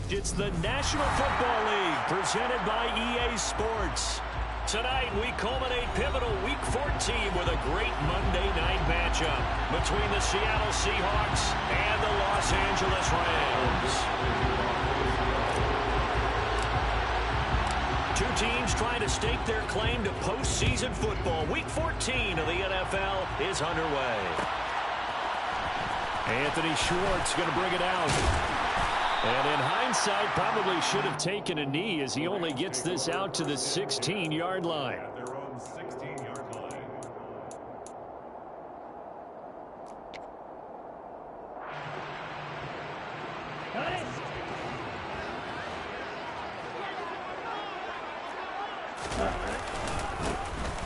It's the National Football League presented by EA Sports. Tonight, we culminate pivotal Week 14 with a great Monday night matchup between the Seattle Seahawks and the Los Angeles Rams. Two teams trying to stake their claim to postseason football. Week 14 of the NFL is underway. Anthony Schwartz going to bring it out. And in hindsight, probably should have taken a knee as he only gets this out to the 16-yard line. Their own 16-yard line.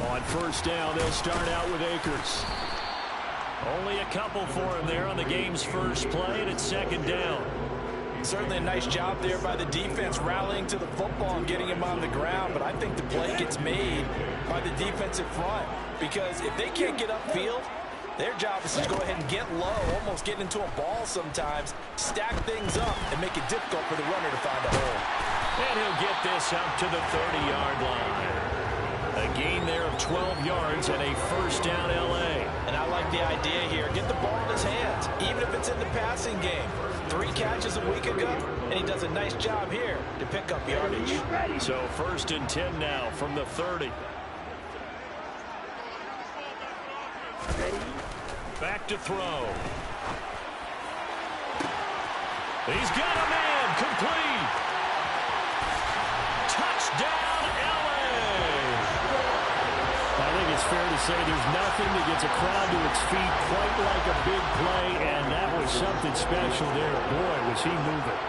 On first down, they'll start out with Akers. Only a couple for him there on the game's first play, and it's second down. Certainly a nice job there by the defense rallying to the football and getting him on the ground, but I think the play gets made by the defensive front because if they can't get upfield, their job is to go ahead and get low, almost get into a ball sometimes, stack things up, and make it difficult for the runner to find a hole. And he'll get this up to the 30-yard line. A gain there of 12 yards and a first down L.A. And I like the idea here. Get the ball in his hands, even if it's in the passing game. 3 catches a week ago, and he does a nice job here to pick up yardage. So first and 10 now from the 30. Back to throw. He's got a man, complete. Touchdown, L.A. I think it's fair to say there's nothing that gets a crowd to its feet quite like a big play, and that was something special there. Boy, was he moving.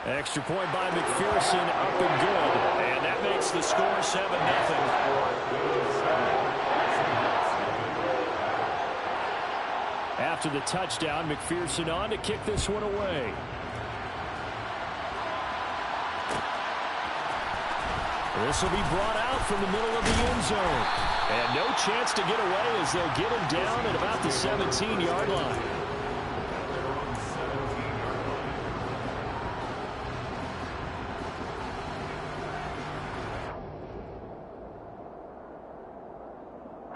Extra point by McPherson, up and good, and that makes the score 7-0. After the touchdown, McPherson on to kick this one away. This will be brought out from the middle of the end zone. And no chance to get away as they'll get him down at about the 17-yard line.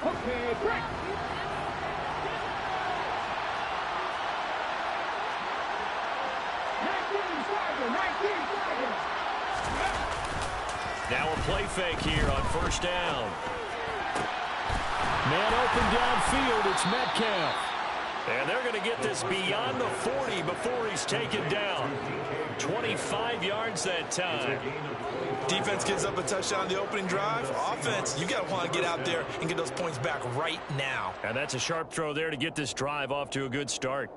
Okay, break. Now a play fake here on first down. Man open downfield, it's Metcalf. And they're going to get this beyond the 40 before he's taken down. 25 yards that time. Defense gives up a touchdown on the opening drive. Offense, you got to want to get out there and get those points back right now. And that's a sharp throw there to get this drive off to a good start.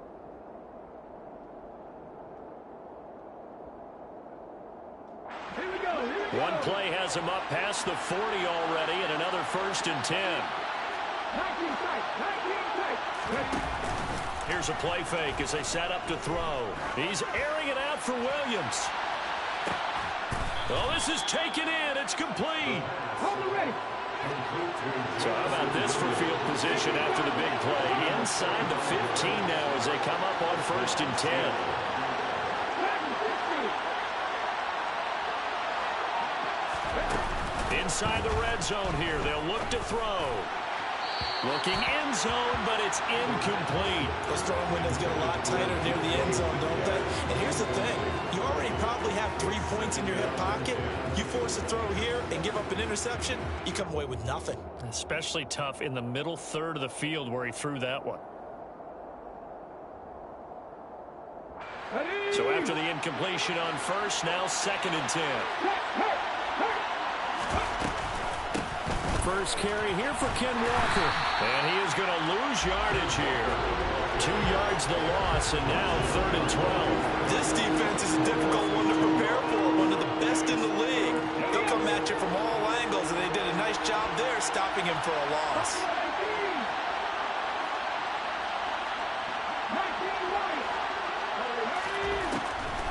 One play has him up past the 40 already, and another first and 10. Here's a play fake as they set up to throw. He's airing it out for Williams. Oh, this is taken in. It's complete. So how about this for field position after the big play? Inside the 15 now as they come up on first and 10. Inside the red zone here. They'll look to throw. Looking end zone, but it's incomplete. Those throwing windows get a lot tighter near the end zone, don't they? And here's the thing. You already probably have 3 points in your hip pocket. You force a throw here and give up an interception, you come away with nothing. Especially tough in the middle third of the field where he threw that one. So after the incompletion on first, now second and 10. First carry here for Ken Walker. And he is going to lose yardage here. 2 yards the loss, and now third and 12. This defense is a difficult one to prepare for, one of the best in the league. They'll come at you from all angles, and they did a nice job there stopping him for a loss.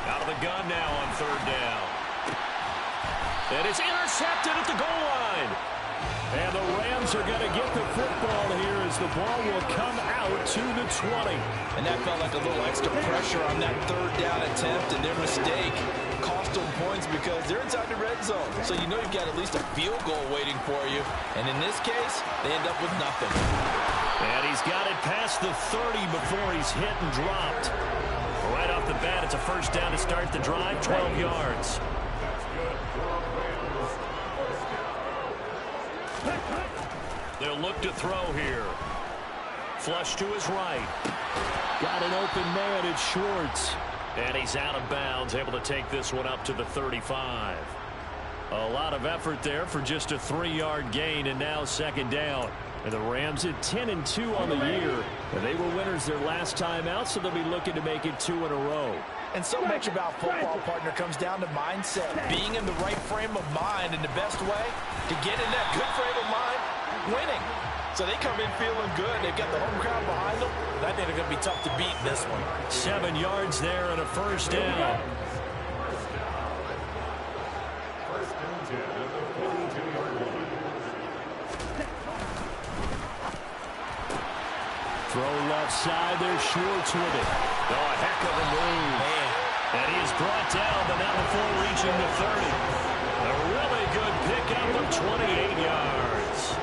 Out of the gun now on third down. And it's intercepted at the goal line. And the Rams are going to get the football here as the ball will come out to the 20. And that felt like a little extra pressure on that third down attempt, and their mistake cost them points because they're inside the red zone. So you know you've got at least a field goal waiting for you. And in this case, they end up with nothing. And he's got it past the 30 before he's hit and dropped. Right off the bat, it's a first down to start the drive, 12 yards. They'll look to throw here. Flush to his right. Got an open man, it's Schwartz. And he's out of bounds, able to take this one up to the 35. A lot of effort there for just a 3-yard gain, and now second down. And the Rams at 10-2 on the year. And they were winners their last time out, so they'll be looking to make it 2 in a row. And so much about football, partner, comes down to mindset. Being in the right frame of mind, and the best way to get in that good frame of mind, winning. So they come in feeling good. They've got the home crowd behind them. And I think they're going to be tough to beat in this one. 7 yards there and a first down. First and 10 at the 42-yard line. Throw left side. There's Schwartz with it. Oh, a heck of a move. Man. And he is brought down, but not before reaching the 30. A really good pickup of 28 yards.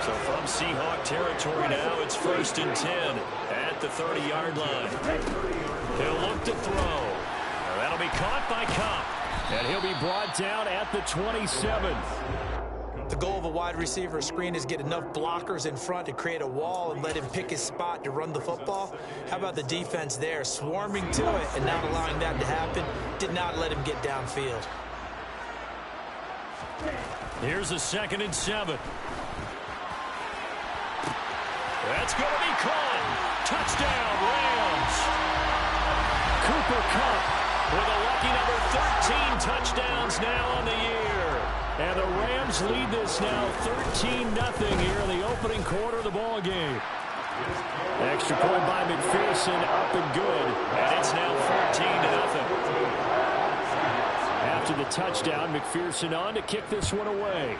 So from Seahawk territory now, it's first and 10 at the 30-yard line. He'll look to throw. That'll be caught by Cup. And he'll be brought down at the 27. The goal of a wide receiver screen is get enough blockers in front to create a wall and let him pick his spot to run the football. How about the defense there, swarming to it and not allowing that to happen? Did not let him get downfield. Here's a 2nd and 7. That's going to be caught. Touchdown, Rams. Cooper Kupp with a lucky number 13 touchdowns now on the year. And the Rams lead this now 13-0 here in the opening quarter of the ball game. Extra point by McPherson, up and good. And it's now 14-0. After the touchdown, McPherson on to kick this one away.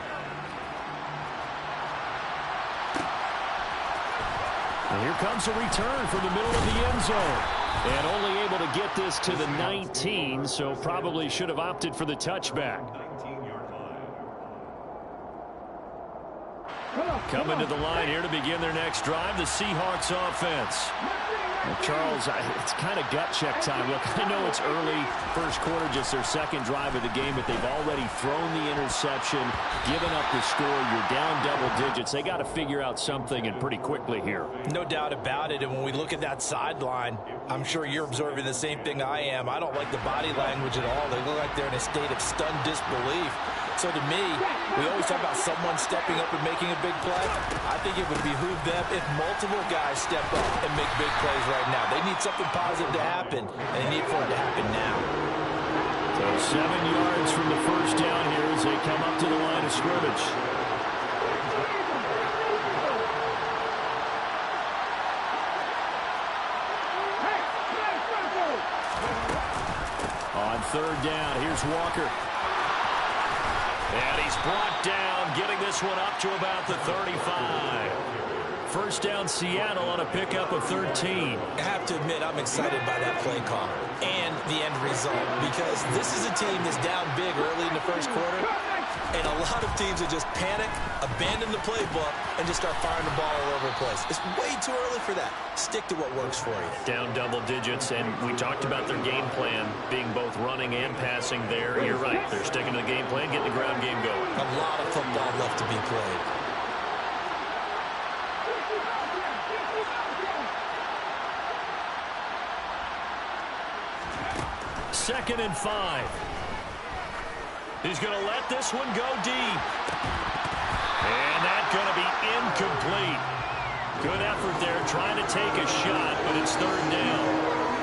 And here comes a return from the middle of the end zone. And only able to get this to the 19, so probably should have opted for the touchback. 19-yard line. Coming to the line here to begin their next drive, the Seahawks offense. Well, Charles, it's kind of gut check time. Look, I know it's early, first quarter, just their second drive of the game, but they've already thrown the interception, given up the score. You're down double digits. They got to figure out something, and pretty quickly here. No doubt about it, and when we look at that sideline, I'm sure you're observing the same thing I am. I don't like the body language at all. They look like they're in a state of stunned disbelief. So to me, we always talk about someone stepping up and making a big play. I think it would behoove them if multiple guys step up and make big plays right now. They need something positive to happen, and they need for it to happen now. So 7 yards from the first down here as they come up to the line of scrimmage. On third down, here's Walker. And he's brought down, getting this one up to about the 35. First down, Seattle on a pickup of 13. I have to admit, I'm excited by that play call and the end result, because this is a team that's down big early in the first quarter, and a lot of teams will just panic, abandon the playbook, and just start firing the ball all over the place. It's way too early for that. Stick to what works for you. Down double digits, and we talked about their game plan being both running and passing there. You're right. They're sticking to the game plan, getting the ground game going. A lot of football left to be played. Second and 5. He's going to let this one go deep. And that's going to be incomplete. Good effort there, trying to take a shot, but it's third down.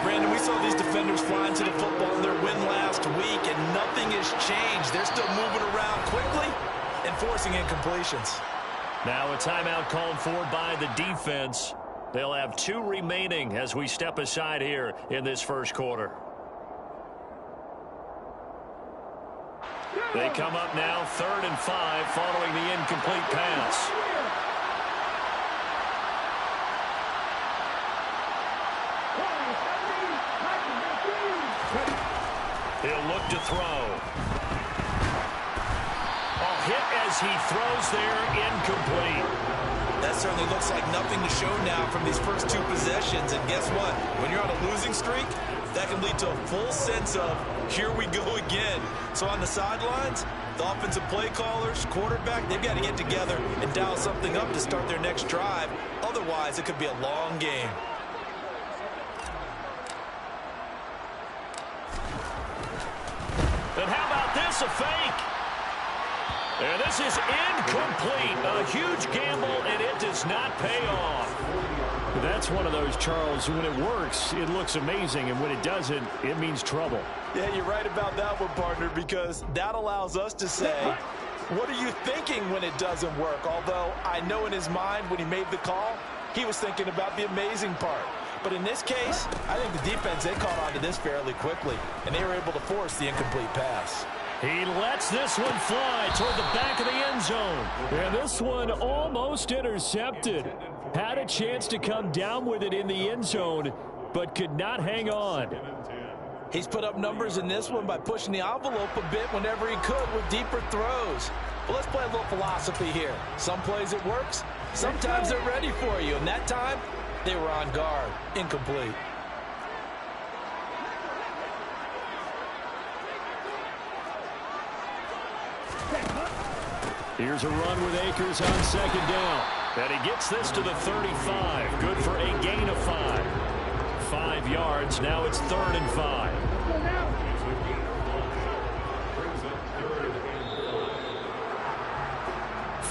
Brandon, we saw these defenders flying to the football in their win last week, and nothing has changed. They're still moving around quickly and forcing incompletions. Now a timeout called for by the defense. They'll have 2 remaining as we step aside here in this first quarter. They come up now 3rd and 5 following the incomplete pass. He'll look to throw. Hit as he throws there, incomplete. That certainly looks like nothing to show now from these first 2 possessions. And guess what? When you're on a losing streak, that can lead to a full sense of, here we go again. So on the sidelines, the offensive play callers, quarterback, they've got to get together and dial something up to start their next drive. Otherwise, it could be a long game. And how about this, a fake? And this is incomplete. A huge gamble, and it does not pay off. That's one of those, Charles, when it works, it looks amazing, and when it doesn't, it means trouble. Yeah, you're right about that one, partner, because that allows us to say, what are you thinking when it doesn't work? Although I know in his mind when he made the call, he was thinking about the amazing part. But in this case, I think the defense, they caught on to this fairly quickly, and they were able to force the incomplete pass. He lets this one fly toward the back of the end zone. And this one almost intercepted. Had a chance to come down with it in the end zone, but could not hang on. He's put up numbers in this one by pushing the envelope a bit whenever he could with deeper throws. But let's play a little philosophy here. Some plays it works, sometimes they're ready for you. And that time, they were on guard. Incomplete. Here's a run with Akers on 2nd down. And he gets this to the 35. Good for a gain of 5. 5 yards. Now it's 3rd and 5.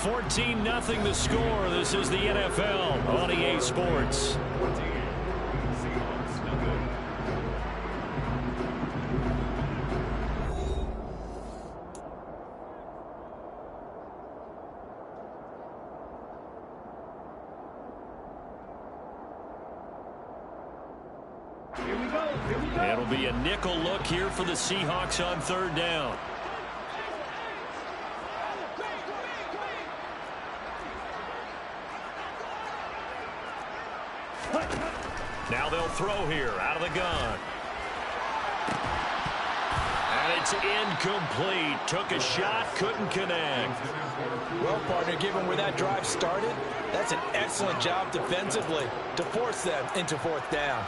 14-0 the score. This is the NFL on EA Sports. It'll be a nickel look here for the Seahawks on 3rd down. Now they'll throw here out of the gun. And it's incomplete. Took a shot, couldn't connect. Well, partner, given where that drive started, that's an excellent job defensively to force them into 4th down.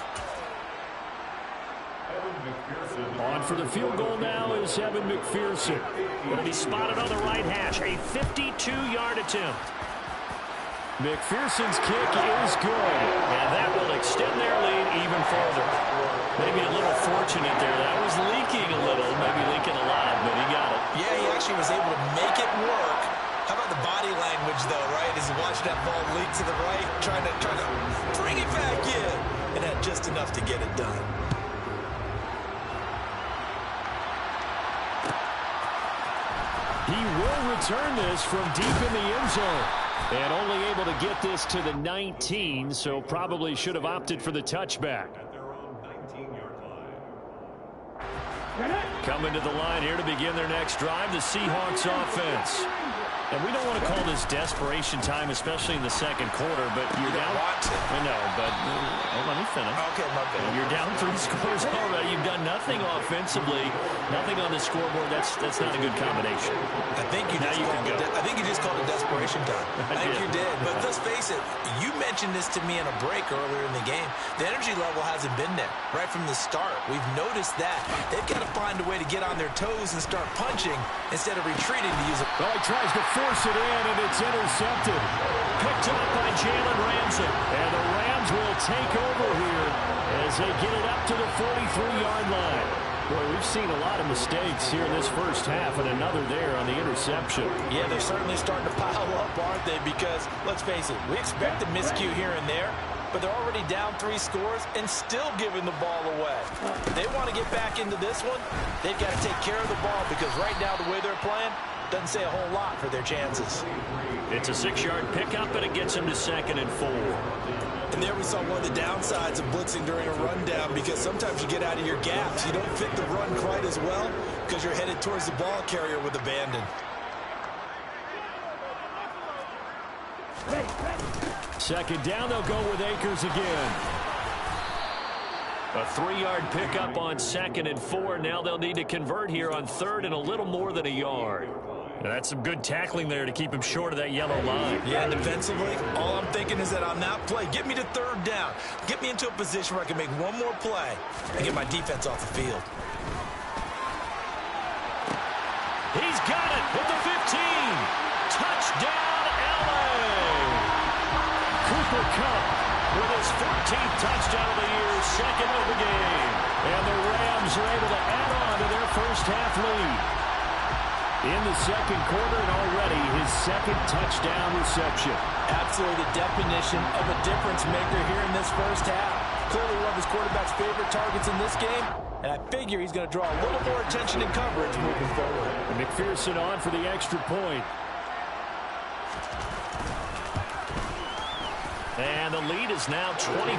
On for the field goal now is Evan McPherson. Going to be spotted on the right hash. A 52-yard attempt. McPherson's kick is good, and that will extend their lead even further. Maybe a little fortunate there. That was leaking a little, maybe leaking a lot, but he got it. Yeah, he actually was able to make it work. How about the body language, though, right? As he watched that ball leak to the right, trying to bring it back in, and had just enough to get it done. He will return this from deep in the end zone. And only able to get this to the 19, so probably should have opted for the touchback. Coming to the line here to begin their next drive, the Seahawks offense. And we don't want to call this desperation time, especially in the 2nd quarter, but you're down. I know, but let me finish. Okay, my bad. You're down 3 scores already. You've done nothing offensively, nothing on the scoreboard. That's not a good combination. I think you just called it desperation time. I think you did. But let's face it, you mentioned this to me in a break earlier in the game. The energy level hasn't been there right from the start. We've noticed that. They've got to find a way to get on their toes and start punching instead of retreating to use it. Well, he tries to force it in, and it's intercepted. Picked up by Jalen Ramsey. And the Rams will take over here as they get it up to the 43-yard line. Boy, we've seen a lot of mistakes here in this first half, and another there on the interception. Yeah, they're certainly starting to pile up, aren't they? Because, let's face it, we expect a miscue here and there, but they're already down 3 scores and still giving the ball away. If they want to get back into this one, they've got to take care of the ball, because right now the way they're playing doesn't say a whole lot for their chances. It's a 6-yard pickup, and it gets them to 2nd and 4. And there we saw one of the downsides of blitzing during a rundown, because sometimes you get out of your gaps. You don't fit the run quite as well. because you're headed towards the ball carrier with abandon. Second down, they'll go with Akers again. A 3-yard pickup on 2nd and 4. Now they'll need to convert here on 3rd and a little more than a yard. And that's some good tackling there to keep him short of that yellow line. Yeah, defensively, all I'm thinking is that on that play, get me to 3rd down. Get me into a position where I can make one more play and get my defense off the field. He's got it at the 15. Touchdown, LA. Cooper Kupp with his 14th touchdown of the year, 2nd of the game. And the Rams are able to add on to their first half lead. In the second quarter, and already his 2nd touchdown reception. Absolutely the definition of a difference maker here in this first half. Clearly one of his quarterback's favorite targets in this game, and I figure he's going to draw a little more attention and coverage moving forward. And McPherson on for the extra point. And the lead is now 24.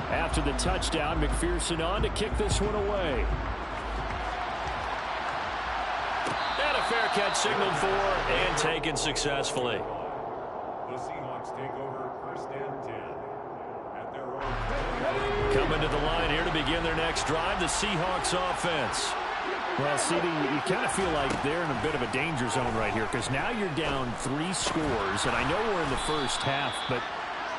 After the touchdown, McPherson on to kick this one away. And a fair catch signaled for and taken successfully. The Seahawks take over 1st and 10 at their own. Coming to the line here to begin their next drive, the Seahawks offense. Well, CD, you kind of feel like they're in a bit of a danger zone right here because now you're down 3 scores, and I know we're in the first half, but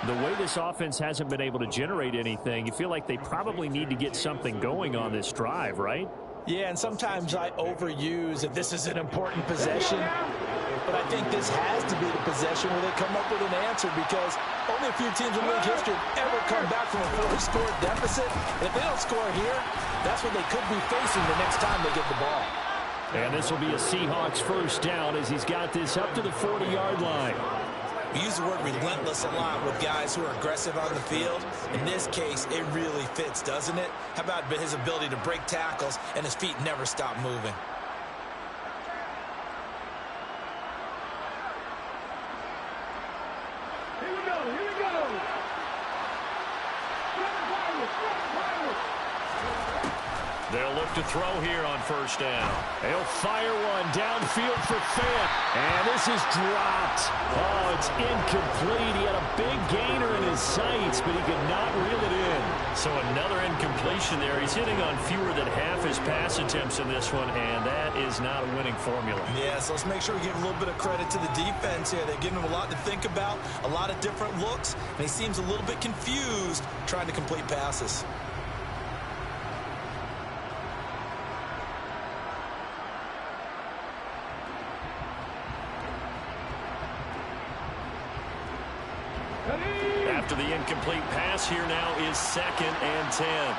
the way this offense hasn't been able to generate anything, you feel like they probably need to get something going on this drive, right? Yeah, and sometimes I overuse if this is an important possession, but I think this has to be the possession where they come up with an answer because only a few teams in league history have ever come back from a 4-score deficit. And if they don't score here, that's what they could be facing the next time they get the ball. And this will be a Seahawks first down as he's got this up to the 40-yard line. We use the word relentless a lot with guys who are aggressive on the field. In this case, it really fits, doesn't it? How about his ability to break tackles and his feet never stop moving? Here we go, here we go. They'll look to throw here on first down. They'll fire one downfield for Fant. And this is dropped. Oh, it's incomplete. He had a big gainer in his sights, but he could not reel it in. So another incompletion there. He's hitting on fewer than half his pass attempts in this one, and that is not a winning formula. Yeah, so let's make sure we give a little bit of credit to the defense here. They're giving him a lot to think about, a lot of different looks, and he seems a little bit confused trying to complete passes. After the incomplete pass, here now is 2nd and 10.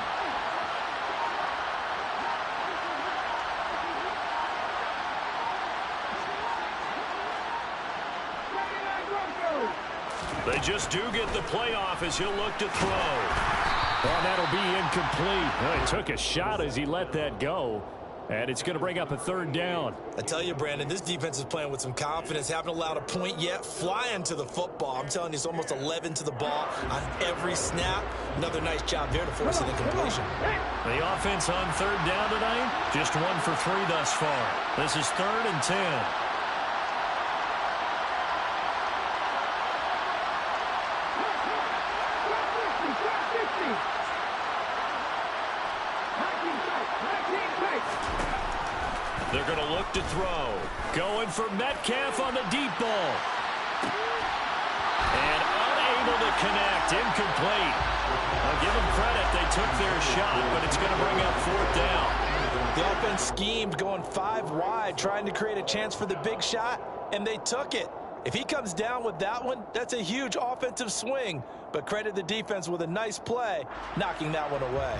They just do get the playoff as he'll look to throw. Well, that'll be incomplete. Well, he took a shot as he let that go. And it's going to bring up a 3rd down. I tell you, Brandon, this defense is playing with some confidence. Haven't allowed a point yet. Flying to the football. I'm telling you, it's almost 11 to the ball on every snap. Another nice job there to force an incompletion. The offense on 3rd down tonight, just 1 for 3 thus far. This is 3rd and 10. They're going to look to throw. Going for Metcalf on the deep ball. And unable to connect. Incomplete. I'll give them credit. They took their shot, but it's going to bring up 4th down. The offense schemed going 5 wide, trying to create a chance for the big shot, and they took it. If he comes down with that one, that's a huge offensive swing. But credit the defense with a nice play, knocking that one away.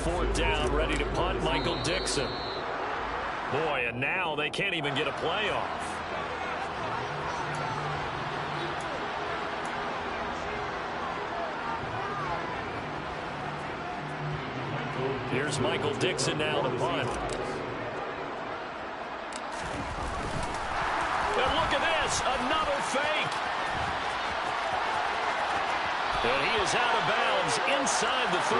4th down, ready to punt, Michael Dixon. Boy, and now they can't even get a play off. Here's Michael Dixon now to punt. And look at this, another fake. And he is out of bounds inside the 35.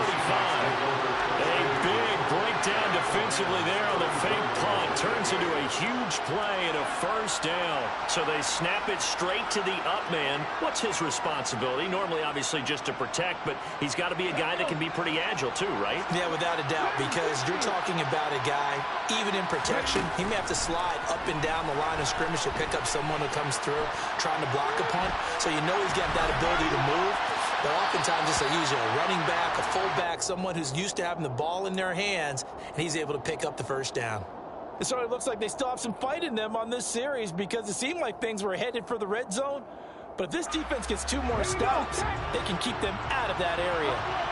A big breakdown defensively there on the fake punt. Turns into a huge play and a 1st down. So they snap it straight to the up man. What's his responsibility? Normally, obviously, just to protect, but he's got to be a guy that can be pretty agile too, right? Yeah, without a doubt, because you're talking about a guy, even in protection, he may have to slide up and down the line of scrimmage to pick up someone who comes through trying to block a punt. So you know he's got that ability to move. But oftentimes it's usually a running back, a fullback, someone who's used to having the ball in their hands, and he's able to pick up the 1st down. It certainly looks like they still have some fight in them on this series because it seemed like things were headed for the red zone. But if this defense gets 2 more stops, they can keep them out of that area.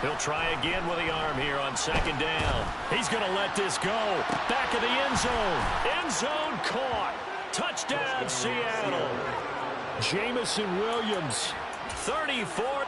He'll try again with the arm here on 2nd down. He's going to let this go. Back of the end zone. End zone caught. Touchdown, Seattle. Jamison Williams, 34.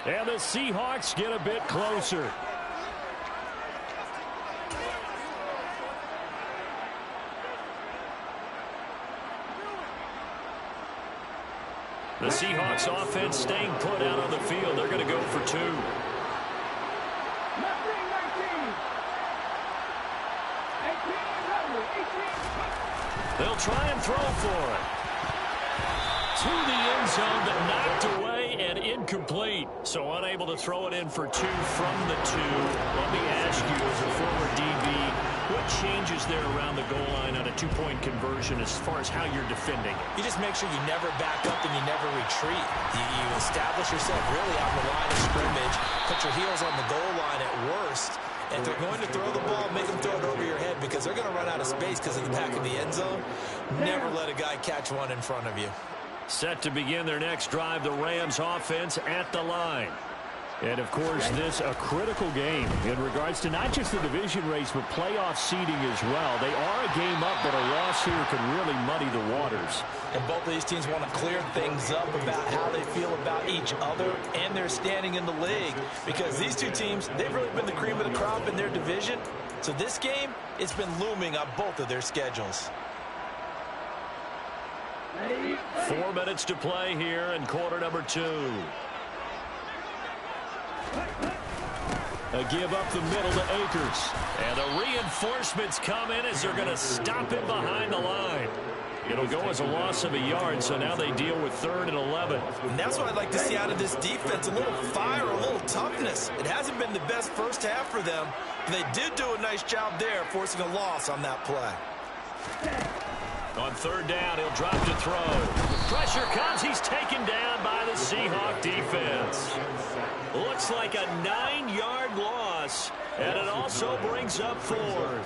And the Seahawks get a bit closer. The Seahawks offense staying put out on the field. They're going to go for 2. They'll try and throw for it. To the end zone, but knocked away and incomplete. So unable to throw it in for 2 from the 2. Let me ask you, as a former DB, what changes there around the goal line on a 2-point conversion as far as how you're defending? You just make sure you never back up and you never retreat. You establish yourself really on the line of scrimmage, put your heels on the goal line at worst. And if they're going to throw the ball, make them throw it over your head because they're going to run out of space because of the back of the end zone. Never let a guy catch one in front of you. Set to begin their next drive, the Rams offense at the line. And, of course, this a critical game in regards to not just the division race, but playoff seeding as well. They are a game up, but a loss here could really muddy the waters. And both of these teams want to clear things up about how they feel about each other and their standing in the league. Because these two teams, they've really been the cream of the crop in their division. So this game, it's been looming on both of their schedules. 4 minutes to play here in quarter number 2. A give up the middle to Akers. And the reinforcements come in as they're going to stop him behind the line. It'll go as a loss of a yard, so now they deal with 3rd and 11. And that's what I'd like to see out of this defense, a little fire, a little toughness. It hasn't been the best first half for them, but they did do a nice job there forcing a loss on that play. On 3rd down, he'll drop to throw. Pressure comes. He's taken down by the Seahawk defense. Looks like a 9-yard loss, and it also brings up 4th.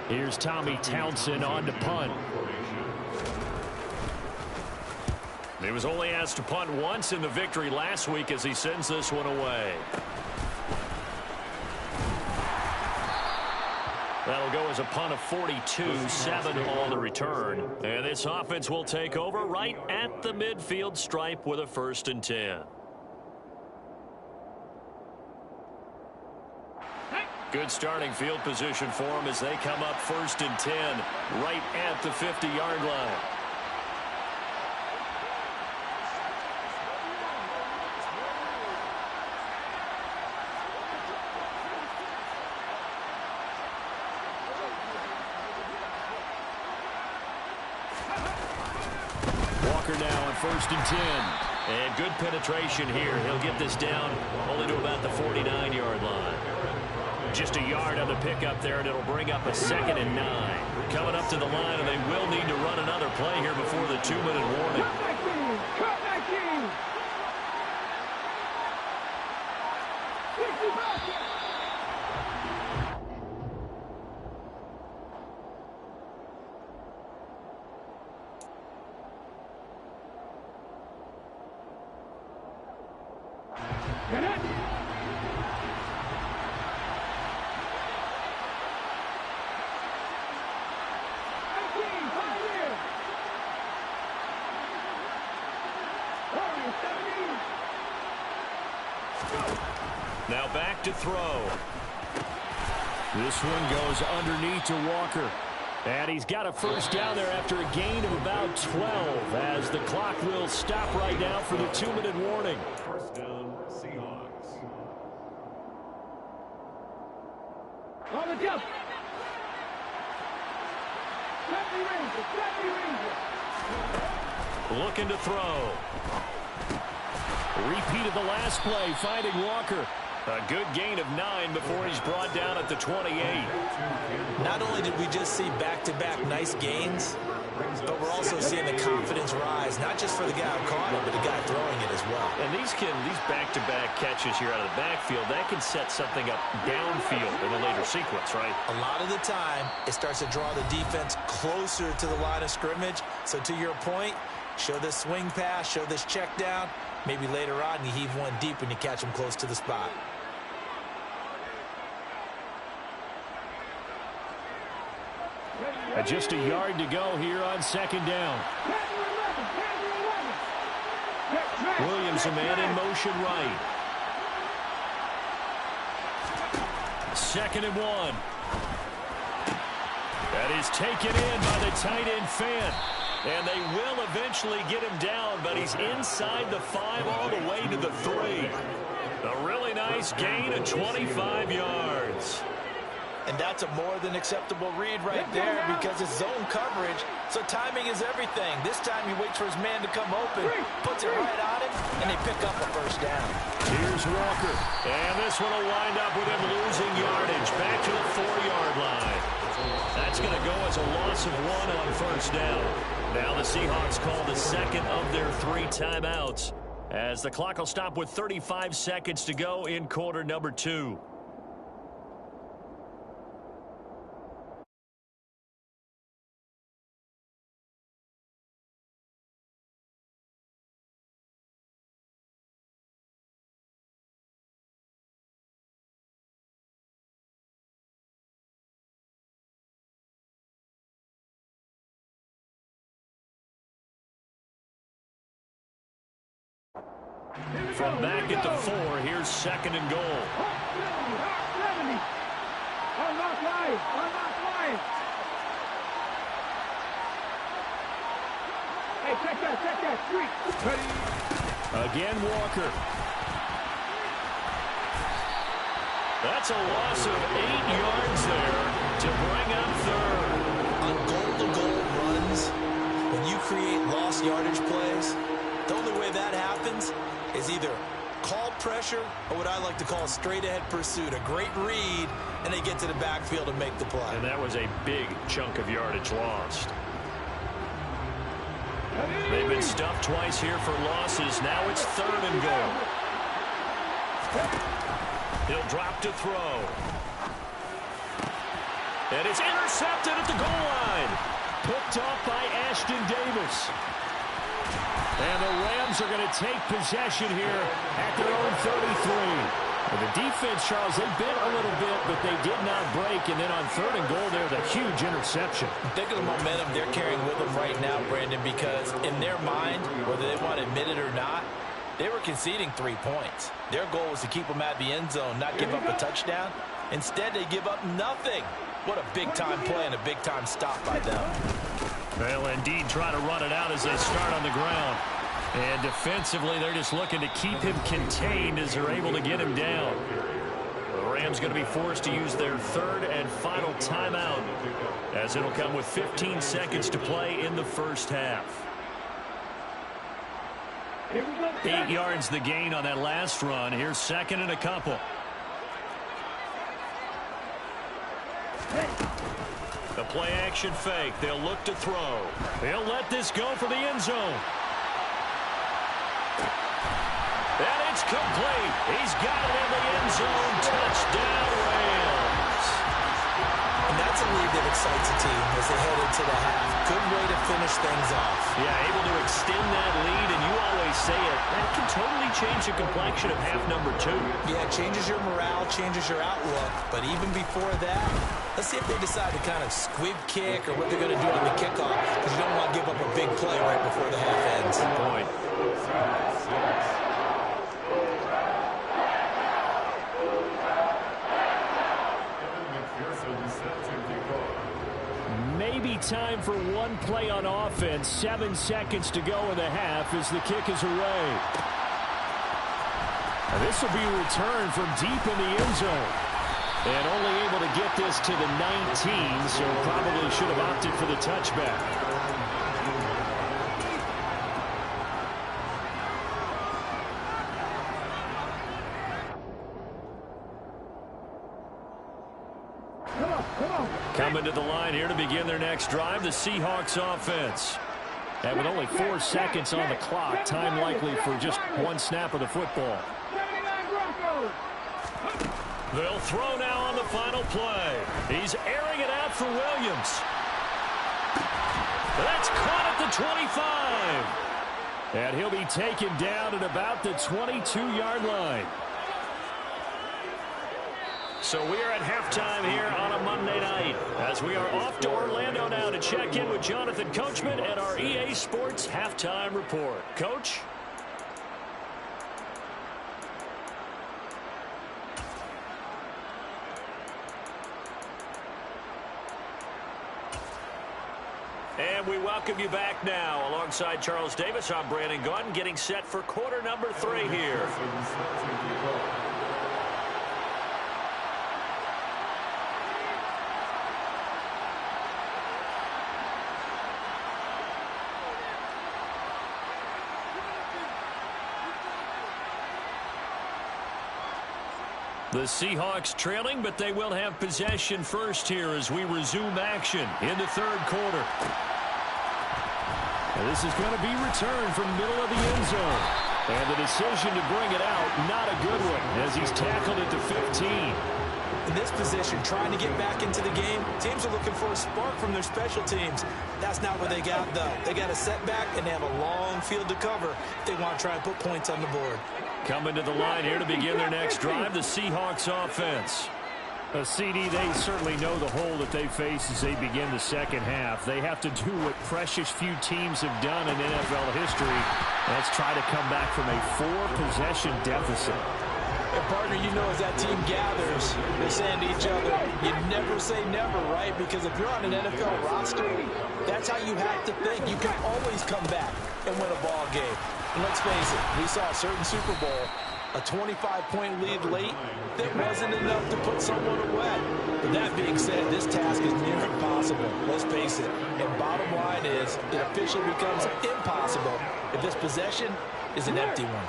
Here's Tommy Townsend on to punt. He was only asked to punt once in the victory last week as he sends this one away. That'll go as a punt of 42, 7 on the return. And this offense will take over right at the midfield stripe with a 1st and 10. Good starting field position for them as they come up 1st and 10 right at the 50-yard line. Walker now on 1st and 10. And good penetration here. He'll get this down only to about the 49-yard line. Just a yard on the pickup there, and it'll bring up a 2nd and 9. Coming up to the line, and they will need to run another play here before the 2-minute warning. Cut that team! Get it! Now back to throw. This one goes underneath to Walker. And he's got a 1st down there after a gain of about 12 as the clock will stop right now for the 2-minute warning. 1st down, Seahawks. On the jump! Looking to throw. Repeat of the last play, finding Walker. A good gain of 9 before he's brought down at the 28. Not only did we just see back-to-back nice gains, but we're also seeing the confidence rise, not just for the guy who caught it, but the guy throwing it as well. And these back-to-back catches here out of the backfield, that can set something up downfield in a later sequence, right? A lot of the time, it starts to draw the defense closer to the line of scrimmage. So to your point, show this swing pass, show this check down. Maybe later on you heave one deep when you catch him close to the spot. Just a yard to go here on 2nd down. Williams, a man in motion right. 2nd and 1. That is taken in by the tight end Fant. And they will eventually get him down, but he's inside the 5 all the way to the 3. A really nice gain of 25 yards. And that's a more than acceptable read right there because it's zone coverage, so timing is everything. This time he waits for his man to come open, puts it right on him, and they pick up a 1st down. Here's Walker, and this one will wind up with him losing yardage back to the 4-yard line. That's going to go as a loss of 1 on 1st down. Now the Seahawks call the 2nd of their 3 timeouts as the clock will stop with 35 seconds to go in quarter number 2. From back at the 4, here's 2nd and goal. Unlock line. Hey, check that street. Ready? Again, Walker. That's a loss of 8 yards there to bring up 3rd. On goal-to-goal runs, you create lost yardage plays, the only way that happens is either called pressure or what I like to call straight-ahead pursuit, a great read, and they get to the backfield and make the play. And that was a big chunk of yardage lost. They've been stuffed twice here for losses. Now it's 3rd and goal. He'll drop to throw. And it's intercepted at the goal line. Picked off by Ashton Davis. And the Rams are going to take possession here at their own 33. Well, the defense, Charles, they bit a little bit, but they did not break. And then on 3rd and goal, there's a huge interception. Think of the momentum they're carrying with them right now, Brandon, because in their mind, whether they want to admit it or not, they were conceding 3 points. Their goal was to keep them at the end zone, not give up a touchdown. Instead, they give up nothing. What a big-time play and a big-time stop by them. Well, indeed, try to run it out as they start on the ground. And defensively, they're just looking to keep him contained as they're able to get him down. The Rams going to be forced to use their 3rd and final timeout, as it'll come with 15 seconds to play in the first half. 8 yards the gain on that last run. Here's 2nd and a couple. The play-action fake. They'll look to throw. They'll let this go for the end zone. And it's complete. He's got it in the end zone. Touchdown, Rams. And that's a lead that excites a team as they head into the half. Good way to finish things off. Yeah, able to extend that lead, and you always say it, that can totally change the complexion of half number 2. Yeah, it changes your morale, changes your outlook. But even before that, let's see if they decide to kind of squib kick or what they're going to do on the kickoff, because you don't want to give up a big play right before the half ends. Good point. Maybe time for one play on offense. 7 seconds to go in the half as the kick is away. Now this will be a return from deep in the end zone. And only able to get this to the 19, so probably should have opted for the touchback. Coming to the line here to begin their next drive, the Seahawks offense. And with only 4 seconds on the clock, time likely for just one snap of the football. They'll throw now on the final play. He's airing it out for Williams. That's caught at the 25. And he'll be taken down at about the 22-yard line. So we are at halftime here on a Monday night as we are off to Orlando now to check in with Jonathan Coachman and our EA Sports Halftime Report. Coach? And we welcome you back now. Alongside Charles Davis, I'm Brandon Gaudin, getting set for quarter number 3 here. The Seahawks trailing, but they will have possession first here as we resume action in the 3rd quarter. And this is going to be returned from middle of the end zone. And the decision to bring it out, not a good one, as he's tackled at the 15. In this position, trying to get back into the game, teams are looking for a spark from their special teams. That's not what they got, though. They got a setback, and they have a long field to cover if they want to try and put points on the board. Coming to the line here to begin their next drive, the Seahawks offense. CD, they certainly know the hole that they face as they begin the second half. They have to do what precious few teams have done in NFL history. Let's try to come back from a 4-possession deficit. And partner, you know, as that team gathers, they're saying to each other, you never say never, right? Because if you're on an NFL roster, that's how you have to think. You can always come back and win a ball game. And let's face it, we saw a certain Super Bowl A 25-point lead late that wasn't enough to put someone away. But that being said, this task is near impossible. Let's face it. And bottom line is, it officially becomes impossible if this possession is an empty one.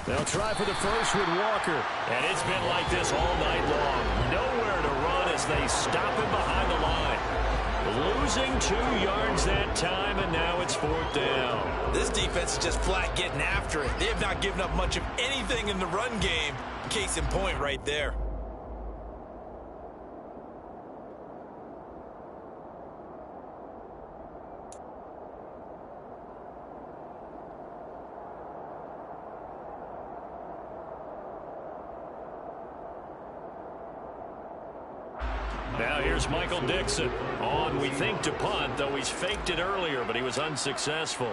They'll try for the first with Walker. And it's been like this all night long. Nowhere to run as they stop him behind the line. Losing 2 yards that time, and now it's 4th down. This defense is just flat getting after it. They have not given up much of anything in the run game. Case in point right there. Now here's Michael Dixon. On, we think, to punt, though he's faked it earlier, but he was unsuccessful.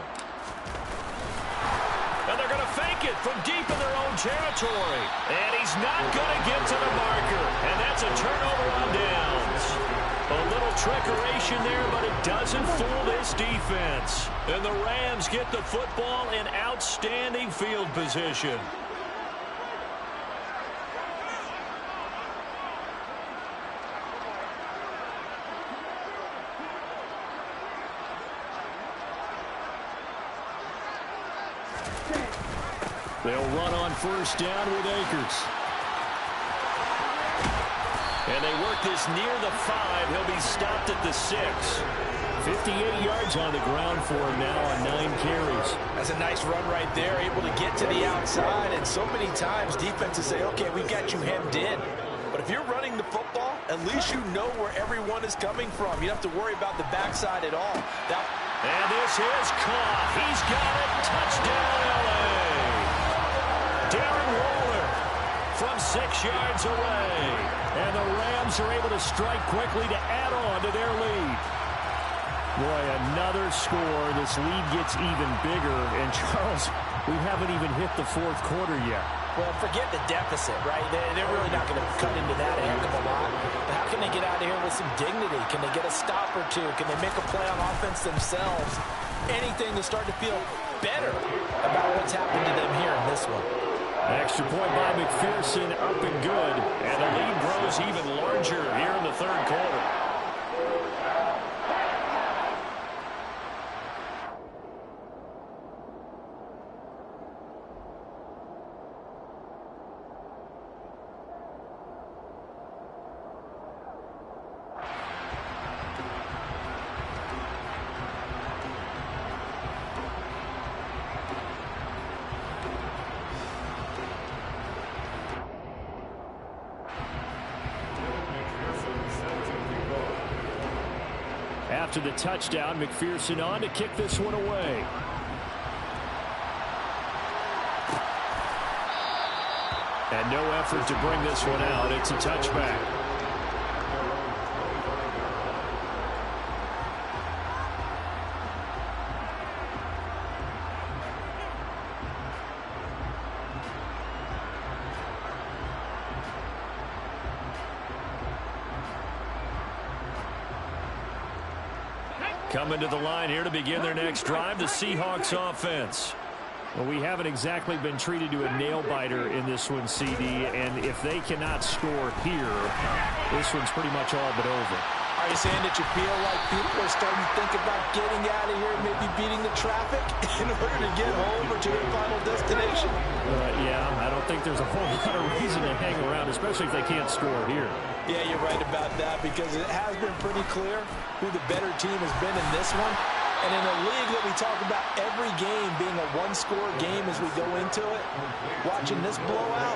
And they're going to fake it from deep in their own territory. And he's not going to get to the marker. And that's a turnover on downs. A little trickeration there, but it doesn't fool this defense. And the Rams get the football in outstanding field position. They'll run on first down with Akers. And they work this near the 5. He'll be stopped at the 6. 58 yards on the ground for him now on 9 carries. That's a nice run right there, able to get to the outside. And so many times defenses say, okay, we've got you hemmed in. But if you're running the football, at least you know where everyone is coming from. You don't have to worry about the backside at all. And this is caught. He's got it. Touchdown, L.A. Darren Waller from 6 yards away. And the Rams are able to strike quickly to add on to their lead. Boy, another score. This lead gets even bigger. And, Charles, we haven't even hit the 4th quarter yet. Well, forget the deficit, right? They're really not going to cut into that a heck of a lot. But how can they get out of here with some dignity? Can they get a stop or two? Can they make a play on offense themselves? Anything to start to feel better about what's happened to them here in this one. Extra point by McPherson, up and good. And the lead grows even larger here in the 3rd quarter. After the touchdown, McPherson on to kick this one away. And no effort to bring this one out. It's a touchback. Coming to the line here to begin their next drive, the Seahawks offense. Well, we haven't exactly been treated to a nail-biter in this one, CD, and if they cannot score here, this one's pretty much all but over. Are you saying that you feel like people are starting to think about getting out of here, maybe beating the traffic in order to get home or to their final destination? Yeah, I don't think there's a whole lot of reason to hang around, especially if they can't score here. Yeah, you're right about that, because it has been pretty clear who the better team has been in this one. And in a league that we talk about every game being a one-score game as we go into it, watching this blowout,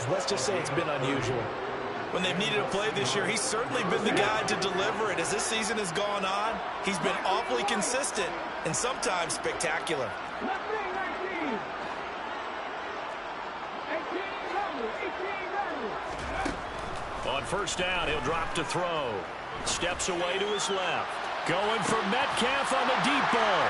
let's just say it's been unusual. When they've needed a play this year, he's certainly been the guy to deliver it. As this season has gone on, he's been awfully consistent and sometimes spectacular. On first down, he'll drop to throw. Steps away to his left. Going for Metcalf on the deep ball.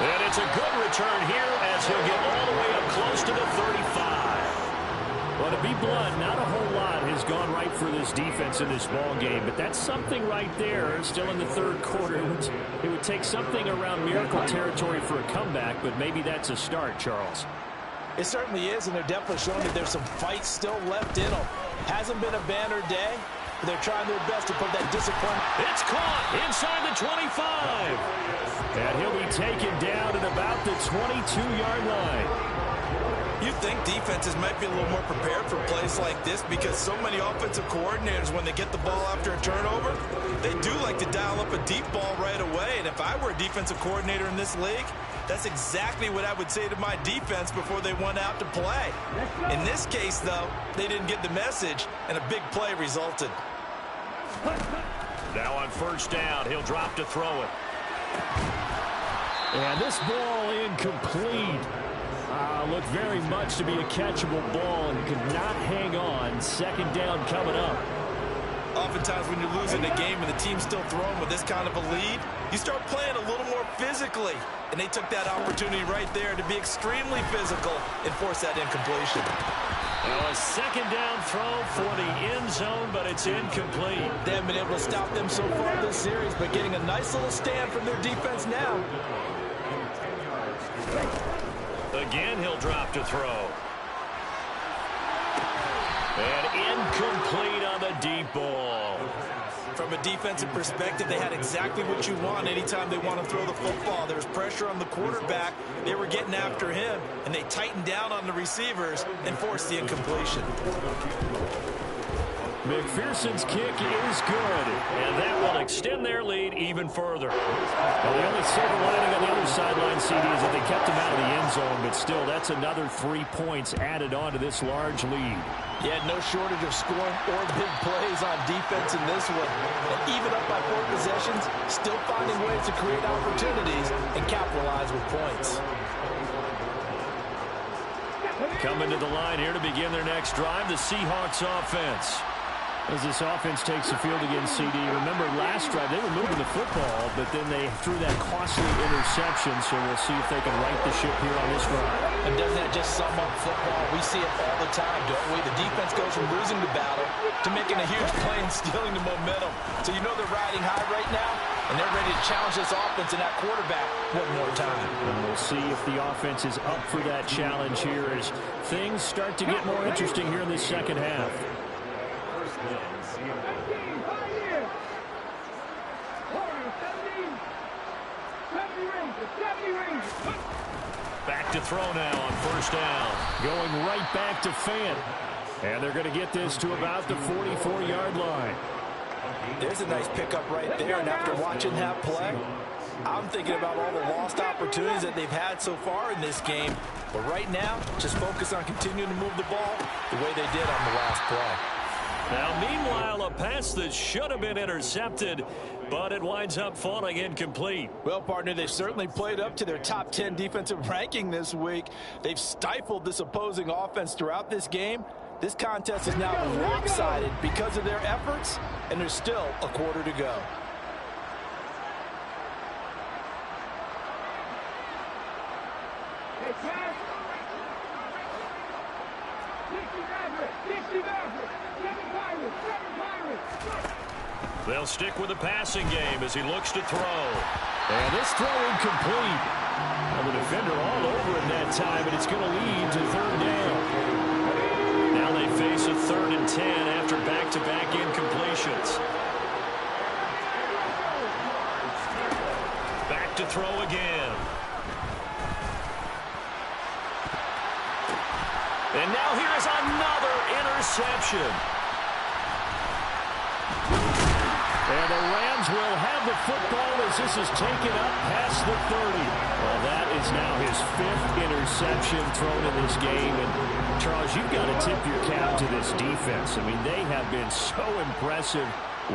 And it's a good return here as he'll get all the way up close to the 35. But a I'll be blunt, not a whole lot has gone right for this defense in this ball game, but that's something right there. Still in the third quarter. It would take something around miracle territory for a comeback, but maybe that's a start, Charles. It certainly is, and they're definitely showing that there's some fight still left in them. Hasn't been a banner day, but they're trying their best to put that discipline. It's caught inside the 25. And he'll be taken down at about the 22-yard line. You think defenses might be a little more prepared for plays like this because so many offensive coordinators, when they get the ball after a turnover, they do like to dial up a deep ball right away. And if I were a defensive coordinator in this league, that's exactly what I would say to my defense before they went out to play. In this case, though, they didn't get the message, and a big play resulted. Now on first down, he'll drop to throw it. And this ball incomplete. Looked very much to be a catchable ball and could not hang on. Second down coming up. Oftentimes when you're losing a game and the team's still throwing with this kind of a lead, you start playing a little more physically. And they took that opportunity right there to be extremely physical and force that incompletion. Well, a second down throw for the end zone, but it's incomplete. They haven't been able to stop them so far this series, but getting a nice little stand from their defense now. Again, he'll drop to throw. And incomplete on the deep ball. From a defensive perspective, they had exactly what you want anytime they want to throw the football. There was pressure on the quarterback. They were getting after him, and they tightened down on the receivers and forced the incompletion. McPherson's kick is good, and that will extend their lead even further. Well, the only silver lining on the other sideline, CD, is that they kept him out of the end zone, but still, that's another 3 points added on to this large lead. Yeah, no shortage of scoring or big plays on defense in this one. And even up by 4 possessions, still finding ways to create opportunities and capitalize with points. Coming to the line here to begin their next drive, the Seahawks offense. As this offense takes the field against CD, remember last drive they were moving the football, but then they threw that costly interception, so we'll see if they can right the ship here on this drive. And doesn't that just sum up football? We see it all the time, don't we? The defense goes from losing the battle to making a huge play and stealing the momentum. So you know they're riding high right now, and they're ready to challenge this offense and that quarterback one more time. And we'll see if the offense is up for that challenge here as things start to get more interesting here in the second half. Back to throw now on first down. Going right back to Fant. And they're going to get this to about the 44-yard line. There's a nice pickup right there, and after watching that play, I'm thinking about all the lost opportunities that they've had so far in this game. But right now, just focus on continuing to move the ball the way they did on the last play. Now, meanwhile, a pass that should have been intercepted, but it winds up falling incomplete. Well, partner, they've certainly played up to their top 10 defensive ranking this week. They've stifled this opposing offense throughout this game. This contest is now lopsided because of their efforts, and there's still a quarter to go. They'll stick with the passing game as he looks to throw. And this throw incomplete. Well, the defender all over him that time, but it's going to lead to third down. Now they face a 3rd and 10 after back-to-back incompletions. Back to throw again. And now here's another interception. And the Rams will have the football as this is taken up past the 30. Well, that is now his 5th interception thrown in this game. And, Charles, you've got to tip your cap to this defense. I mean, they have been so impressive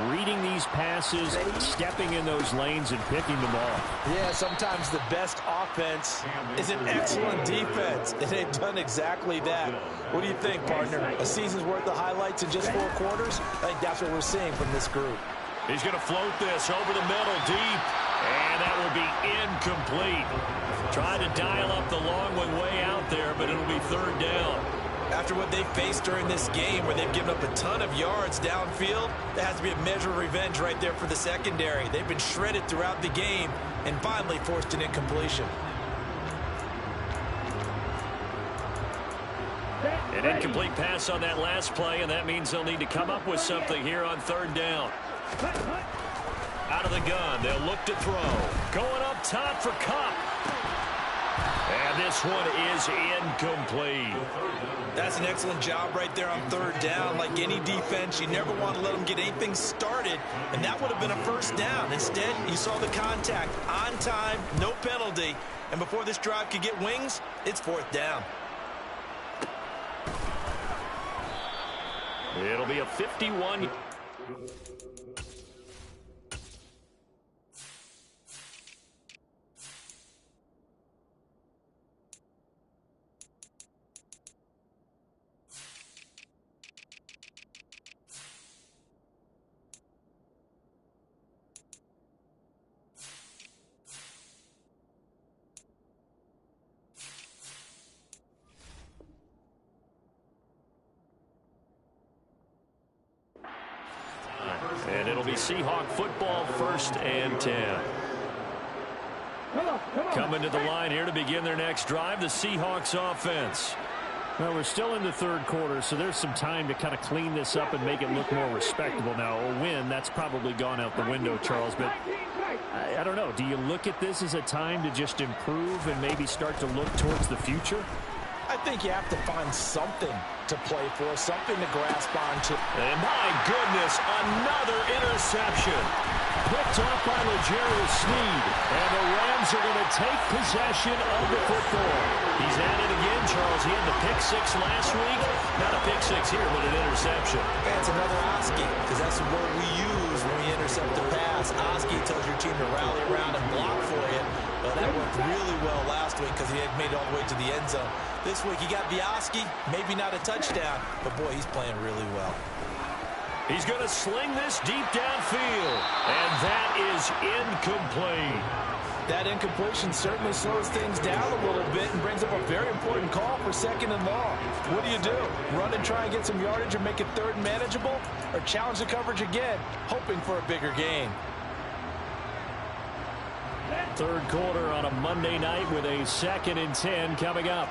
reading these passes, stepping in those lanes, and picking them off. Yeah, sometimes the best offense is an excellent defense, and they've done exactly that. What do you think, partner? A season's worth of highlights in just 4 quarters? I think that's what we're seeing from this group. He's going to float this over the middle deep, and that will be incomplete. Trying to dial up the long one way out there, but it'll be 3rd down. After what they've faced during this game where they've given up a ton of yards downfield, there has to be a measure of revenge right there for the secondary. They've been shredded throughout the game and finally forced an incompletion. An incomplete pass on that last play, and that means they'll need to come up with something here on third down. Out of the gun, they'll look to throw. Going up top for Cup. And this one is incomplete. That's an excellent job right there on third down. Like any defense, you never want to let them get anything started, and that would have been a first down. Instead, you saw the contact on time, no penalty, and before this drive could get wings, it's fourth down. It'll be a 51. And it'll be Seahawk football, 1st and 10. Coming to the line here to begin their next drive, the Seahawks offense. Well, we're still in the third quarter, so there's some time to kind of clean this up and make it look more respectable. Now, a win, that's probably gone out the window, Charles, but I don't know. Do you look at this as a time to just improve and maybe start to look towards the future? I think you have to find something to play for, something to grasp onto. And my goodness, another interception. Picked off by L'Jarius Sneed. And the Rams are going to take possession of the football. He's at it again, Charles. He had the pick six last week. Not a pick six here, but an interception. That's another Oski, because that's the word we use when we intercept the pass. Oski tells your team to rally around and block for you. Well, that worked really well last week because he had made it all the way to the end zone. This week he got the Oski, maybe not a touchdown, but boy, he's playing really well. He's going to sling this deep downfield, and that is incomplete. That incompletion certainly slows things down a little bit and brings up a very important call for 2nd and long. What do? Run and try and get some yardage or make it 3rd and manageable, or challenge the coverage again, hoping for a bigger gain? Third quarter on a Monday night with a 2nd and 10 coming up.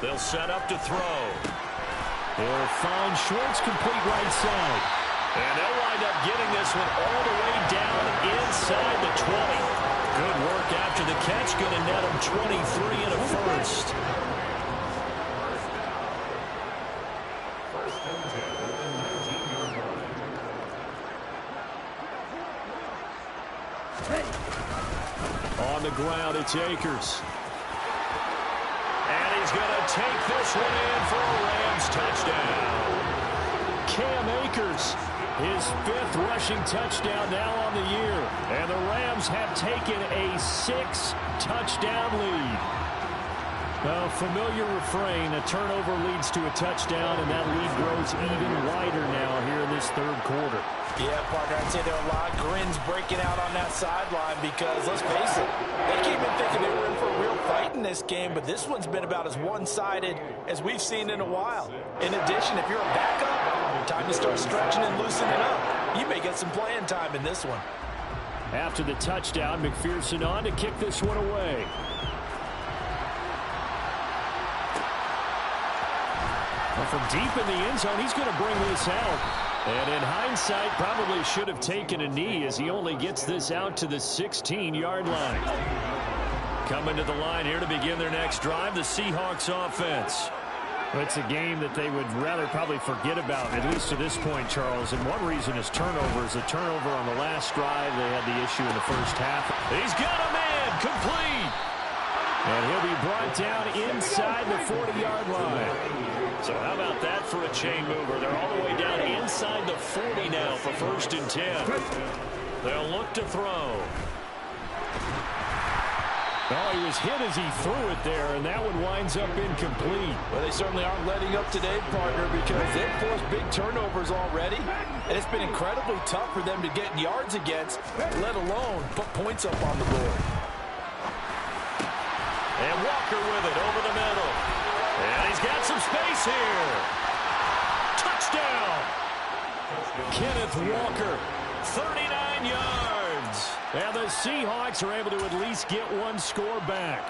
They'll set up to throw. They'll find Schwartz complete right side. And they'll wind up getting this one all the way down inside the 20. Good work after the catch. Going to net him 23 and a first. On the ground, it's Akers. And he's going to take this one in for a Rams touchdown. Cam Akers, his 5th rushing touchdown now on the year. And the Rams have taken a 6-touchdown lead. A familiar refrain, a turnover leads to a touchdown, and that lead grows even wider now here in this third quarter. Yeah, partner, I'd say there are a lot of grins breaking out on that sideline because, let's face it, they came in thinking they were in for a real fight in this game, but this one's been about as one-sided as we've seen in a while. In addition, if you're a backup, time to start stretching and loosening up. You may get some playing time in this one. After the touchdown, McPherson on to kick this one away. Well, from deep in the end zone, he's going to bring this out. And in hindsight, probably should have taken a knee as he only gets this out to the 16-yard line. Coming to the line here to begin their next drive, the Seahawks offense. Well, it's a game that they would rather probably forget about, at least to this point, Charles. And one reason is turnovers. A turnover on the last drive. They had the issue in the first half. He's got a man complete. And he'll be brought down inside the 40-yard line. So how about that for a chain mover? They're all the way down inside the 40 now for 1st and 10. They'll look to throw. Oh, he was hit as he threw it there, and that one winds up incomplete. Well, they certainly aren't letting up today, partner, because they've forced big turnovers already, and it's been incredibly tough for them to get yards against, let alone put points up on the board. And Walker with it over the middle. And he's got some space here. Touchdown! Kenneth Walker, 39 yards. And the Seahawks are able to at least get one score back.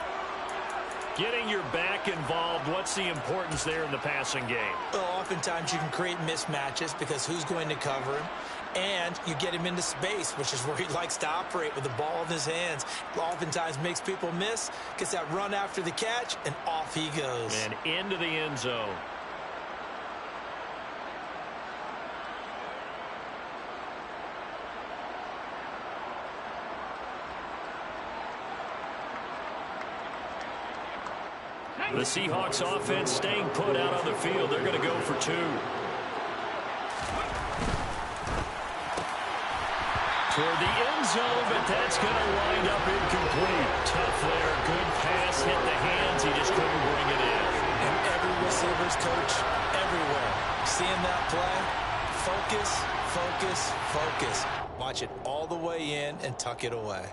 Getting your back involved, what's the importance there in the passing game? Well, oftentimes you can create mismatches because who's going to cover him? And you get him into space, which is where he likes to operate with the ball in his hands. Oftentimes makes people miss, gets that run after the catch, and off he goes. And into the end zone. The Seahawks offense staying put out on the field. They're going to go for 2. Toward the end zone, but that's going to wind up incomplete. Tough there. Good pass. Hit the hands. He just couldn't bring it in. And every receiver's coach everywhere. Seeing that play, focus, focus, focus. Watch it all the way in and tuck it away.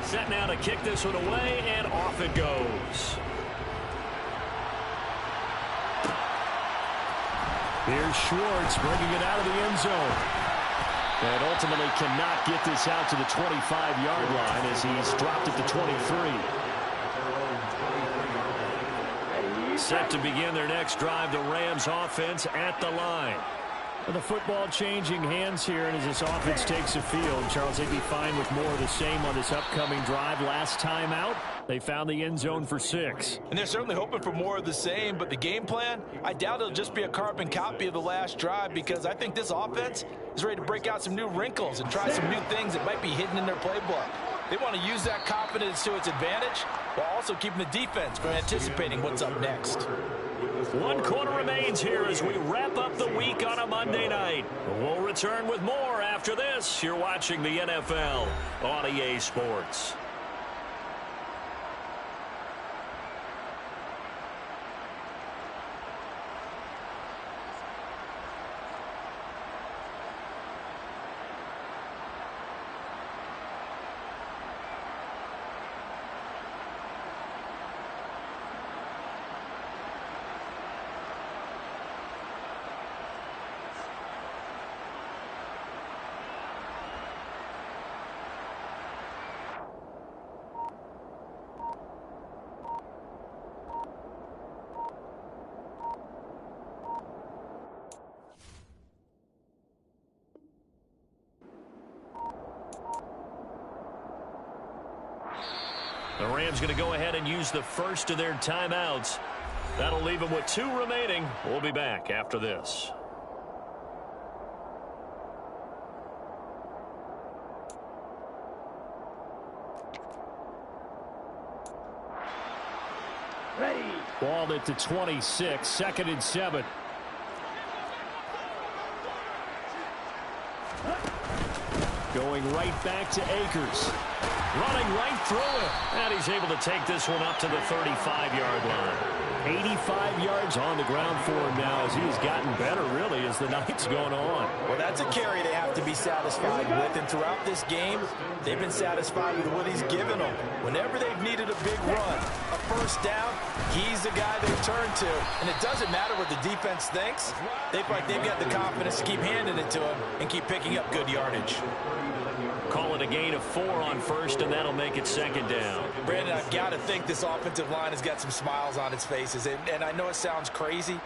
Set now to kick this one away, and off it goes. Here's Schwartz bringing it out of the end zone. And ultimately cannot get this out to the 25-yard line as he's dropped it to 23. Set to begin their next drive, the Rams offense at the line. With the football changing hands here, and as this offense takes the field, Charles, they'd be fine with more of the same on this upcoming drive. Last time out, they found the end zone for 6. And they're certainly hoping for more of the same, but the game plan, I doubt it'll just be a carbon copy of the last drive, because I think this offense is ready to break out some new wrinkles and try some new things that might be hidden in their playbook. They want to use that confidence to its advantage while also keeping the defense from anticipating what's up next. 1 quarter remains here as we wrap up the week on a Monday night. We'll return with more after this. You're watching the NFL on EA Sports. The Rams going to go ahead and use the first of their timeouts. That'll leave them with 2 remaining. We'll be back after this. Ready. Balled it to 26, 2nd and 7. Going right back to Akers. Running right through it. And he's able to take this one up to the 35-yard line. 85 yards on the ground for him now as he's gotten better, really, as the night's going on. Well, that's a carry they have to be satisfied with, and throughout this game, they've been satisfied with what he's given them. Whenever they've needed a big run, a first down, he's the guy they turn to. And it doesn't matter what the defense thinks. They've got the confidence to keep handing it to him and keep picking up good yardage. Call it a gain of 4 on first, and that'll make it 2nd down. Brandon, I've got to think this offensive line has got some smiles on its faces. And I know it sounds crazy,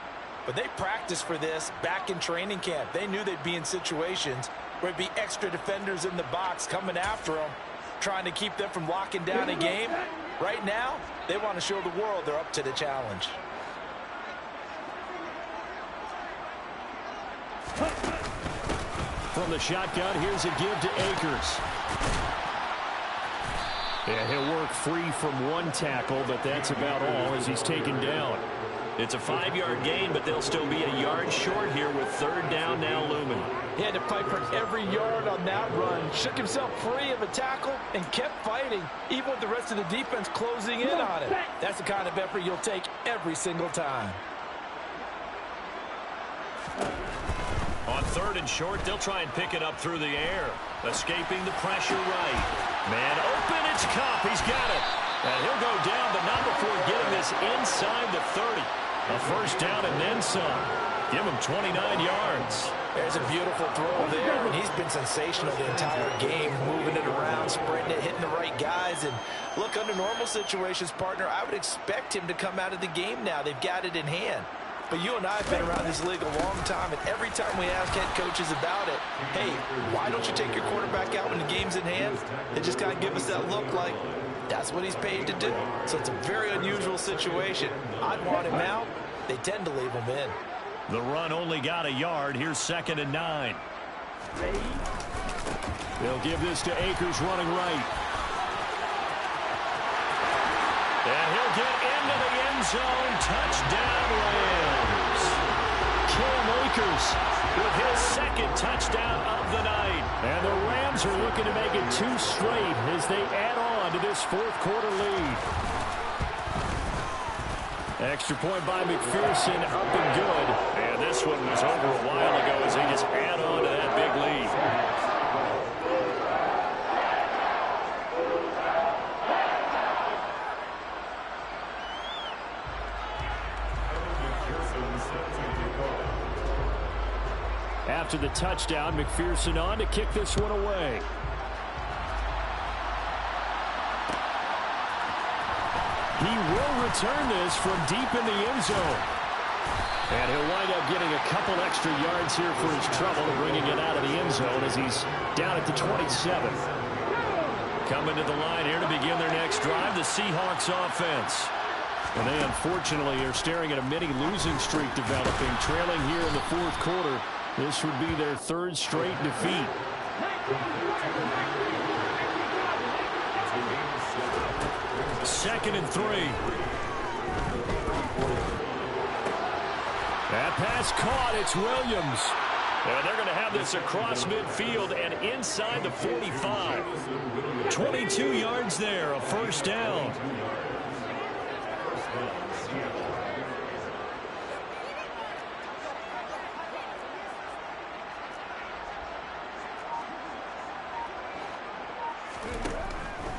but they practiced for this back in training camp. They knew they'd be in situations where it'd be extra defenders in the box coming after them, trying to keep them from locking down a game. Right now, they want to show the world they're up to the challenge. From the shotgun, here's a give to Akers. Yeah, he'll work free from one tackle, but that's about all as he's taken down. It's a 5-yard gain, but they'll still be a yard short here with third down now looming. He had to fight for every yard on that run. Shook himself free of a tackle and kept fighting, even with the rest of the defense closing in on it. That's the kind of effort you'll take every single time. On third and short, they'll try and pick it up through the air. Escaping the pressure right. Man open, it's Cup. He's got it. And he'll go down, but not before getting this inside the 30. A first down and then some. Give him 29 yards. There's a beautiful throw there, and he's been sensational the entire game, moving it around, spreading it, hitting the right guys. And look, under normal situations, partner, I would expect him to come out of the game now. They've got it in hand. But you and I have been around this league a long time, and every time we ask head coaches about it, hey, why don't you take your quarterback out when the game's in hand? They just kind of give us that look like that's what he's paid to do. So it's a very unusual situation. I'd want him out. They tend to leave him in. The run only got a yard. Here's 2nd and 9. They'll give this to Akers running right. And he'll get into the end zone. Touchdown, Rams. Cam Akers with his 2nd touchdown of the night. And the Rams are looking to make it 2 straight as they add on to this 4th quarter lead. Extra point by McPherson, up and good. And this one was over a while ago as they just add on to that big lead. After the touchdown, McPherson on to kick this one away. He will return this from deep in the end zone. And he'll wind up getting a couple extra yards here for his trouble, bringing it out of the end zone as he's down at the 27. Coming to the line here to begin their next drive, the Seahawks offense. And they unfortunately are staring at a mini losing streak developing, trailing here in the 4th quarter. This would be their 3rd straight defeat. 2nd and 3. That pass caught. It's Williams. And they're going to have this across midfield and inside the 45. 22 yards there, a first down.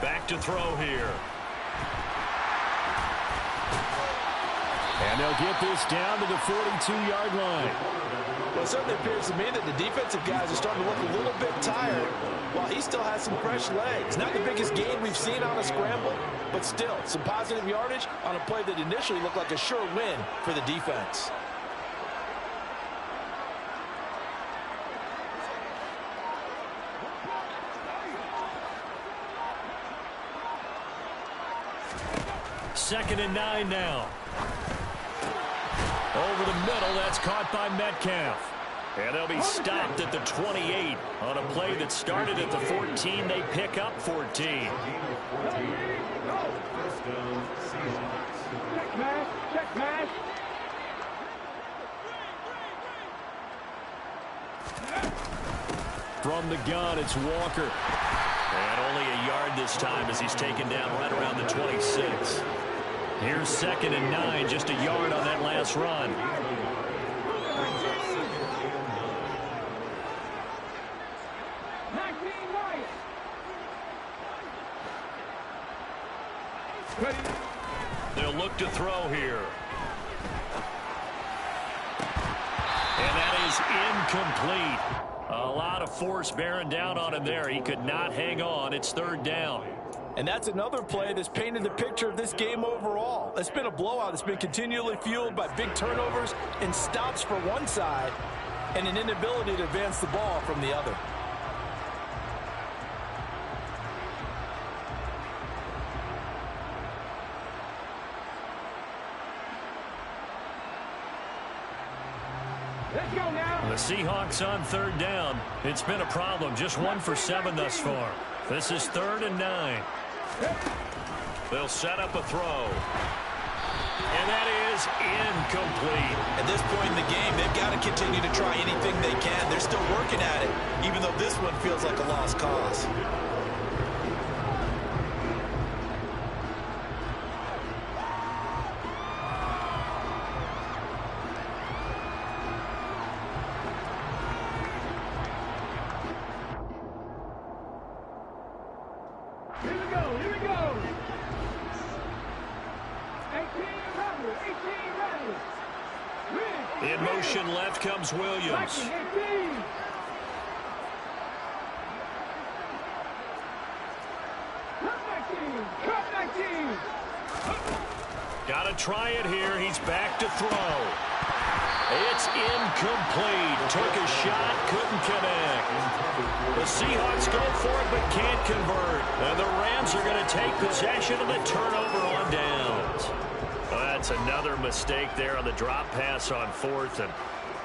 Back to throw here. And they'll get this down to the 42-yard line. Well, it certainly appears to me that the defensive guys are starting to look a little bit tired while he still has some fresh legs. Not the biggest gain we've seen on a scramble, but still some positive yardage on a play that initially looked like a sure win for the defense. Second and 9 now. Over the middle, that's caught by Metcalf. And they'll be stopped at the 28 on a play that started at the 14. They pick up 14. Check mash, check mash. From the gun, it's Walker. And only a yard this time as he's taken down right around the 26. Here's 2nd and 9, just a yard on that last run. They'll look to throw here. And that is incomplete. A lot of force bearing down on him there. He could not hang on. It's 3rd down. And that's another play that's painted the picture of this game overall. It's been a blowout. It's been continually fueled by big turnovers and stops for one side and an inability to advance the ball from the other. Let's go now. The Seahawks on third down. It's been a problem. Just 1 for 7 thus far. This is 3rd and 9. They'll set up a throw. And that is incomplete. At this point in the game, they've got to continue to try anything they can. They're still working at it, even though this one feels like a lost cause. Here we go. Here we go. 18 Rebels. In motion left comes Williams. 18. Cut 19. Got to try it here. He's back to throw. It's incomplete. Took a shot, couldn't connect. The Seahawks go for it but can't convert. And the Rams are going to take possession of the turnover on downs. Well, that's another mistake there on the drop pass on 4th. And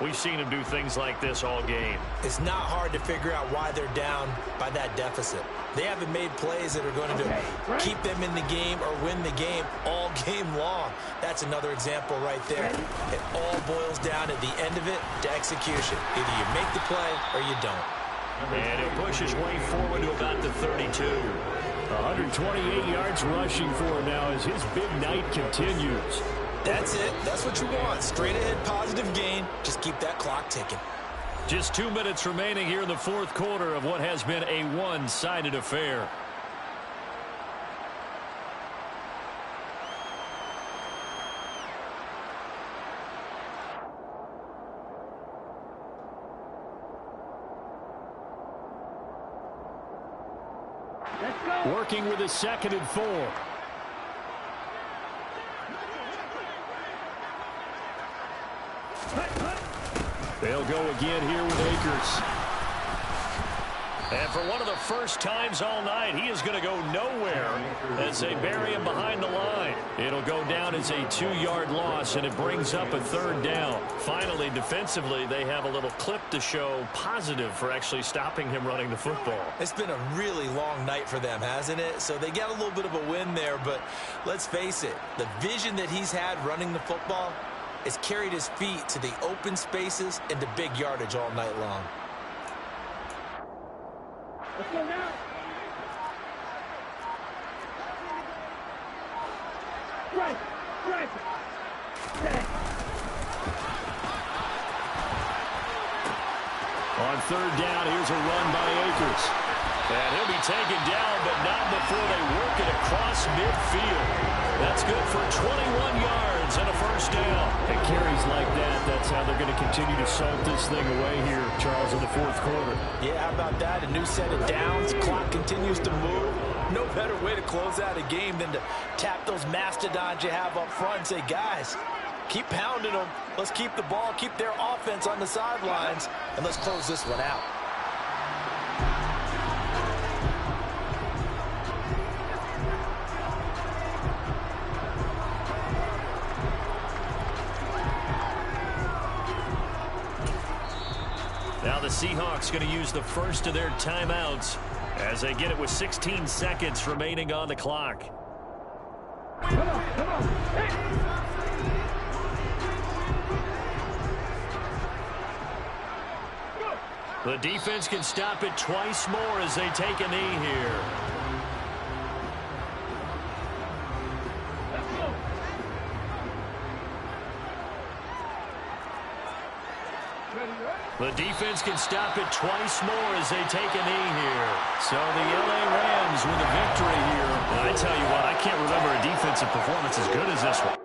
we've seen him do things like this all game. It's not hard to figure out why they're down by that deficit. They haven't made plays that are going to keep them in the game or win the game all game long. That's another example right there. It all boils down at the end of it to execution. Either you make the play or you don't. And he'll push his way forward to about the 32. 128 yards rushing for him now as his big night continues. That's it. That's what you want. Straight ahead positive gain. Just keep that clock ticking. Just 2 minutes remaining here in the 4th quarter of what has been a one-sided affair. Let's go. Working with a 2nd and 4. They'll go again here with Akers. And for one of the first times all night, he is going to go nowhere as they bury him behind the line. It'll go down as a 2-yard loss, and it brings up a 3rd down. Finally, defensively, they have a little clip to show positive for actually stopping him running the football. It's been a really long night for them, hasn't it? So they got a little bit of a win there, but let's face it, the vision that he's had running the football has carried his feet to the open spaces and to big yardage all night long. Let's go now. Right. On 3rd down, here's a run by Akers. And he'll be taken down, but not before they work it across midfield. That's good for 21 yards and a 1st down. And carries like that, that's how they're going to continue to salt this thing away here, Charles, in the 4th quarter. Yeah, how about that? A new set of downs. Clock continues to move. No better way to close out a game than to tap those mastodons you have up front and say, guys, keep pounding them. Let's keep the ball, keep their offense on the sidelines, and let's close this one out. Now the Seahawks going to use the first of their timeouts as they get it with 16 seconds remaining on the clock. Come on. Hey. The defense can stop it twice more as they take a knee here. The defense can stop it twice more as they take a knee here. So the LA Rams with a victory here. Well, I tell you what, I can't remember a defensive performance as good as this one.